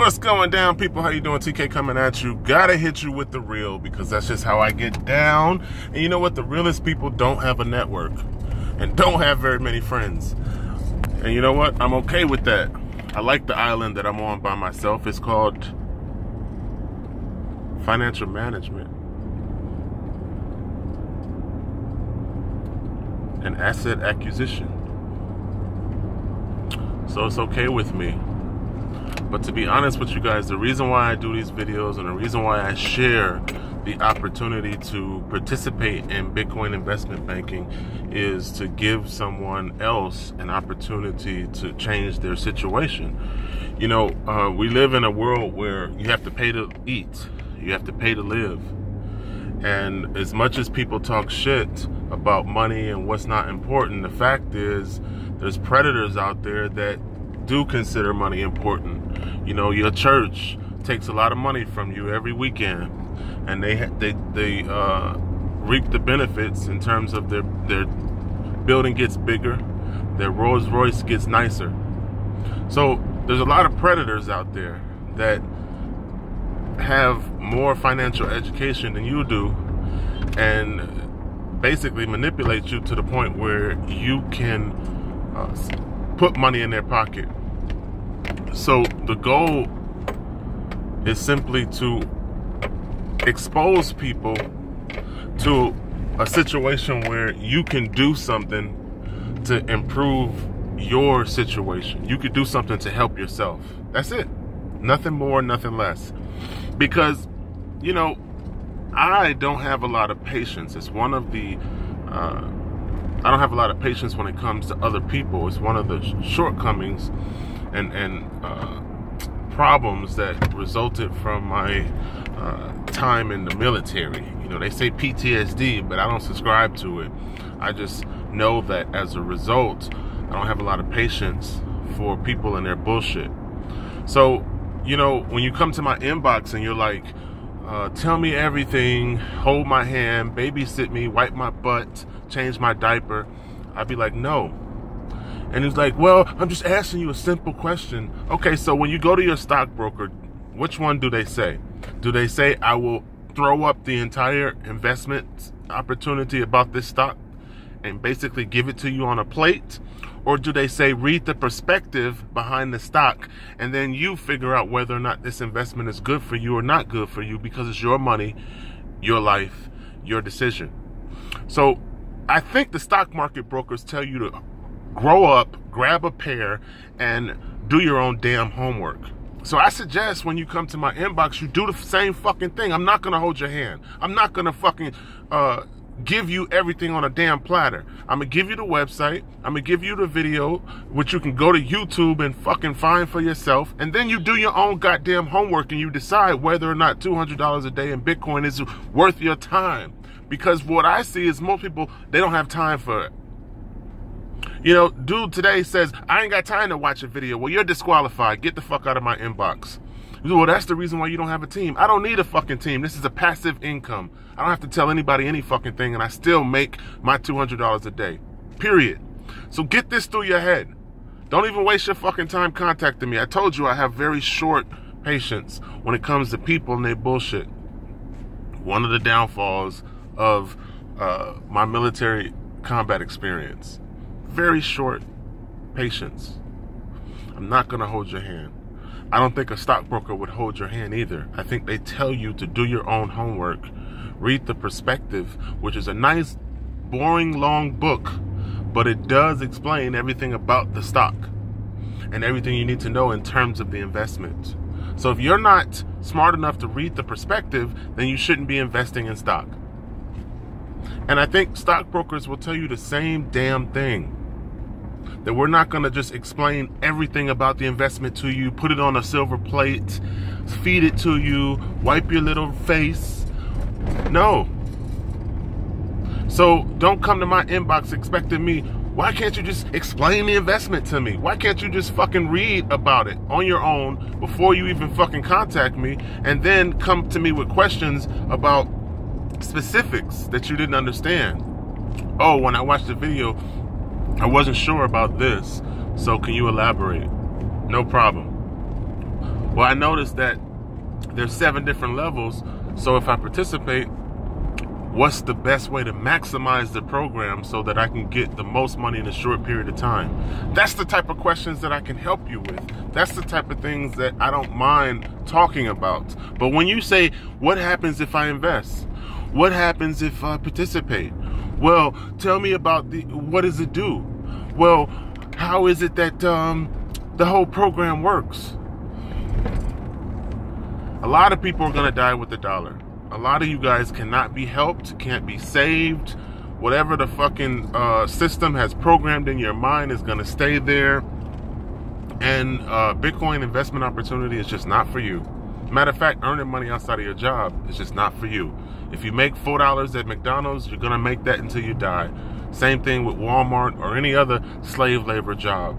What's going down, people? How you doing? TK coming at you. Gotta hit you with the real, because that's just how I get down. And you know what? The realest people don't have a network and don't have very many friends. And you know what? I'm okay with that. I like the island that I'm on by myself. It's called financial management and asset acquisition. So it's okay with me. But to be honest with you guys, the reason why I do these videos and the reason why I share the opportunity to participate in Bitcoin investment banking is to give someone else an opportunity to change their situation. You know, we live in a world where you have to pay to eat, you have to pay to live. And as much as people talk shit about money and what's not important, the fact is there's predators out there that do consider money important. You know, your church takes a lot of money from you every weekend, and they reap the benefits in terms of their building gets bigger, their Rolls Royce gets nicer. So there's a lot of predators out there that have more financial education than you do, and basically manipulate you to the point where you can put money in their pocket. So the goal is simply to expose people to a situation where you can do something to improve your situation. You could do something to help yourself. That's it. Nothing more, nothing less. Because, you know, I don't have a lot of patience. It's one of the I don't have a lot of patience when it comes to other people. It's one of the shortcomings and problems that resulted from my time in the military. You know, they say PTSD, but I don't subscribe to it. I just know that as a result, I don't have a lot of patience for people and their bullshit. So, you know, when you come to my inbox and you're like, tell me everything, hold my hand, babysit me, wipe my butt, change my diaper, I'd be like, no. And he's like, well, I'm just asking you a simple question. Okay, so when you go to your stockbroker, which one do they say? Do they say, I will throw up the entire investment opportunity about this stock and basically give it to you on a plate? Or do they say, read the perspective behind the stock, and then you figure out whether or not this investment is good for you or not good for you, because it's your money, your life, your decision. So I think the stock market brokers tell you to grow up, grab a pair, and do your own damn homework. So I suggest when you come to my inbox, you do the same fucking thing. I'm not going to hold your hand. I'm not going to fucking give you everything on a damn platter. I'm going to give you the website. I'm going to give you the video, which you can go to YouTube and fucking find for yourself. And then you do your own goddamn homework and you decide whether or not $200 a day in Bitcoin is worth your time. Because what I see is most people, they don't have time for it. You know, dude today says, I ain't got time to watch a video. Well, you're disqualified. Get the fuck out of my inbox. Well, that's the reason why you don't have a team. I don't need a fucking team. This is a passive income. I don't have to tell anybody any fucking thing, and I still make my $200 a day. Period. So get this through your head. Don't even waste your fucking time contacting me. I told you I have very short patience when it comes to people and their bullshit. One of the downfalls of my military combat experience. Very short patience. I'm not going to hold your hand. I don't think a stockbroker would hold your hand either. I think they tell you to do your own homework. Read the perspective, which is a nice, boring, long book, but it does explain everything about the stock and everything you need to know in terms of the investment. So if you're not smart enough to read the perspective, then you shouldn't be investing in stock. And I think stockbrokers will tell you the same damn thing. That we're not going to just explain everything about the investment to you, put it on a silver plate, feed it to you, wipe your little face. No. So don't come to my inbox expecting me, why can't you just explain the investment to me? Why can't you just fucking read about it on your own before you even fucking contact me, and then come to me with questions about specifics that you didn't understand? Oh, when I watched the video, I wasn't sure about this, so can you elaborate? No problem. Well, I noticed that there's 7 different levels. So if I participate, what's the best way to maximize the program so that I can get the most money in a short period of time? That's the type of questions that I can help you with. That's the type of things that I don't mind talking about. But when you say, what happens if I invest? What happens if I participate? Well, tell me about what does it do? Well, how is it that the whole program works? A lot of people are going to die with the dollar. A lot of you guys cannot be helped, can't be saved. Whatever the fucking system has programmed in your mind is going to stay there. And Bitcoin investment opportunity is just not for you. Matter of fact, earning money outside of your job is just not for you. If you make $4 at McDonald's, you're going to make that until you die. Same thing with Walmart or any other slave labor job.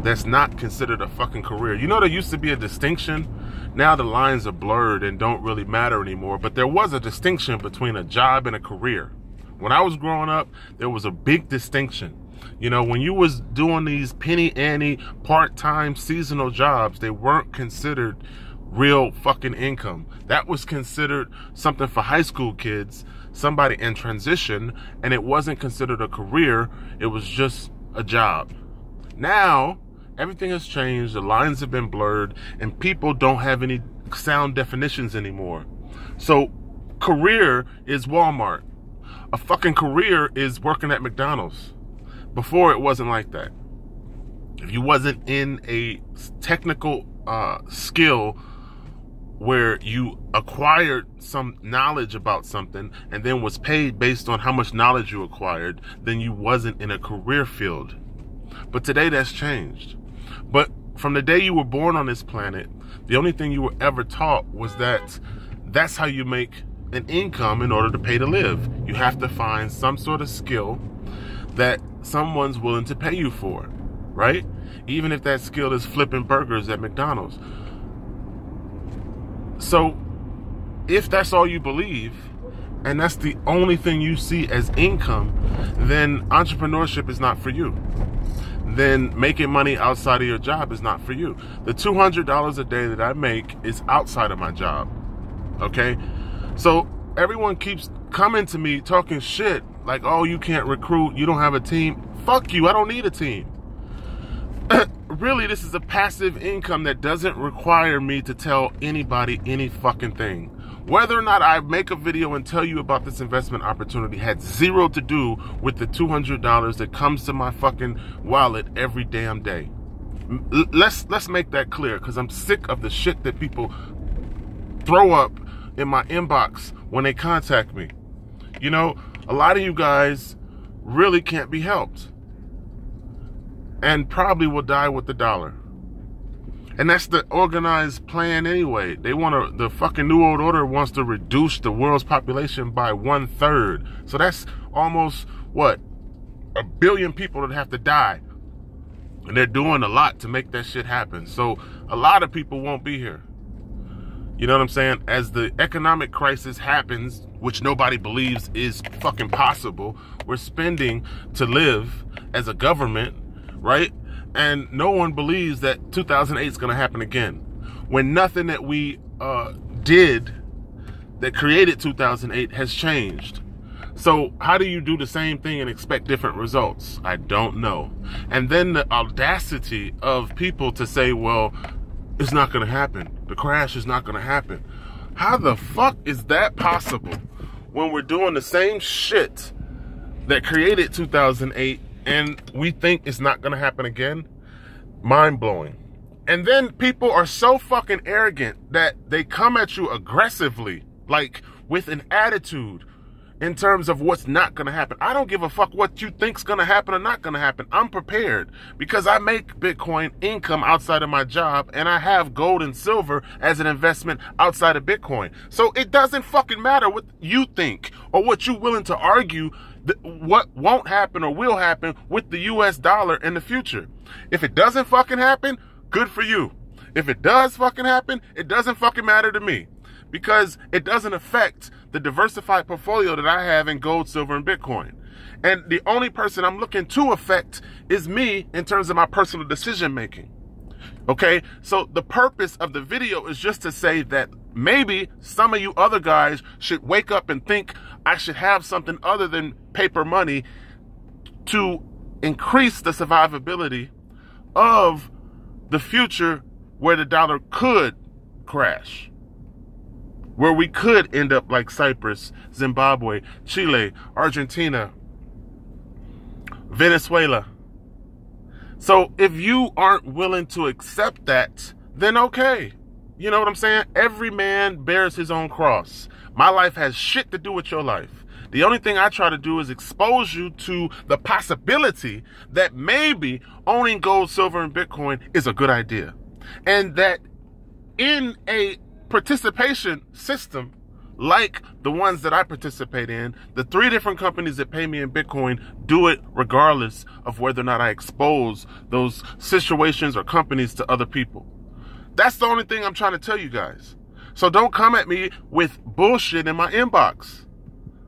That's not considered a fucking career. You know, there used to be a distinction. Now the lines are blurred and don't really matter anymore. But there was a distinction between a job and a career. When I was growing up, there was a big distinction. You know, when you was doing these penny ante part-time seasonal jobs, they weren't considered real fucking income. That was considered something for high school kids, somebody in transition, and it wasn't considered a career. It was just a job. Now, everything has changed. The lines have been blurred, and people don't have any sound definitions anymore. So, career is Walmart. A fucking career is working at McDonald's. Before, it wasn't like that. If you wasn't in a technical skill where you acquired some knowledge about something and then was paid based on how much knowledge you acquired, then you wasn't in a career field. But today that's changed. But from the day you were born on this planet, the only thing you were ever taught was that that's how you make an income in order to pay to live. You have to find some sort of skill that someone's willing to pay you for, right? Even if that skill is flipping burgers at McDonald's. So, if that's all you believe, and that's the only thing you see as income, then entrepreneurship is not for you. Then making money outside of your job is not for you. The $200 a day that I make is outside of my job, okay? So, everyone keeps coming to me talking shit, like, oh, you can't recruit, you don't have a team. Fuck you, I don't need a team. Really, this is a passive income that doesn't require me to tell anybody any fucking thing. Whether or not I make a video and tell you about this investment opportunity had zero to do with the $200 that comes to my fucking wallet every damn day. Let's make that clear, because I'm sick of the shit that people throw up in my inbox when they contact me. You know, a lot of you guys really can't be helped. And probably will die with the dollar. And that's the organized plan anyway. They want to, the fucking New World Order wants to reduce the world's population by 1/3. So that's almost, what, 1 billion people that have to die. And they're doing a lot to make that shit happen. So a lot of people won't be here. You know what I'm saying? As the economic crisis happens, which nobody believes is fucking possible, we're spending to live as a government, right? And no one believes that 2008 is going to happen again. When nothing that we did that created 2008 has changed. So how do you do the same thing and expect different results? I don't know. And then the audacity of people to say, well, it's not going to happen. The crash is not going to happen. How the fuck is that possible when we're doing the same shit that created 2008 and we think it's not going to happen again? Mind-blowing. And then people are so fucking arrogant that they come at you aggressively, like with an attitude in terms of what's not going to happen. I don't give a fuck what you think's going to happen or not going to happen. I'm prepared because I make Bitcoin income outside of my job and I have gold and silver as an investment outside of Bitcoin. So it doesn't fucking matter what you think or what you're willing to argue what won't happen or will happen with the US dollar in the future. If it doesn't fucking happen, good for you. If it does fucking happen, it doesn't fucking matter to me because it doesn't affect the diversified portfolio that I have in gold, silver, and Bitcoin. And the only person I'm looking to affect is me in terms of my personal decision making. Okay, so the purpose of the video is just to say that maybe some of you other guys should wake up and think I should have something other than paper money to increase the survivability of the future where the dollar could crash, where we could end up like Cyprus, Zimbabwe, Chile, Argentina, Venezuela. So if you aren't willing to accept that, then okay. You know what I'm saying? Every man bears his own cross. My life has shit to do with your life. The only thing I try to do is expose you to the possibility that maybe owning gold, silver, and Bitcoin is a good idea. And that in a participation system like the ones that I participate in, the 3 different companies that pay me in Bitcoin do it regardless of whether or not I expose those situations or companies to other people. That's the only thing I'm trying to tell you guys. So don't come at me with bullshit in my inbox.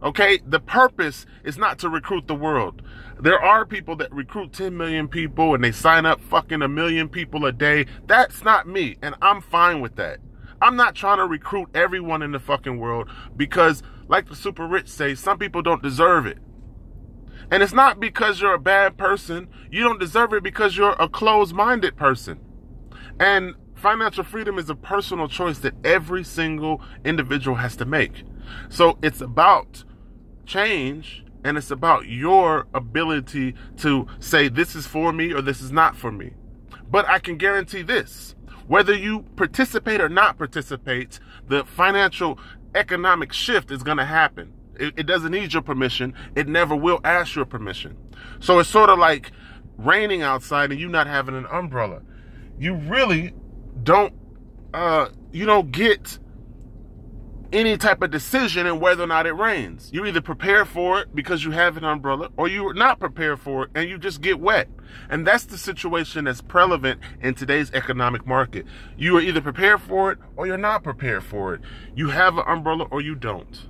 Okay? The purpose is not to recruit the world. There are people that recruit 10 million people and they sign up fucking 1 million people a day. That's not me, and I'm fine with that. I'm not trying to recruit everyone in the fucking world because, like the super rich say, some people don't deserve it. And it's not because you're a bad person. You don't deserve it because you're a closed-minded person. And financial freedom is a personal choice that every single individual has to make. So it's about change, and it's about your ability to say this is for me or this is not for me. But I can guarantee this. Whether you participate or not participate, the financial economic shift is going to happen. It doesn't need your permission. It never will ask your permission. So it's sort of like raining outside and you not having an umbrella. You really don't get any type of decision in whether or not it rains. You either prepare for it because you have an umbrella, or you're not prepared for it and you just get wet. And that's the situation that's prevalent in today's economic market. You are either prepared for it or you're not prepared for it. You have an umbrella or you don't.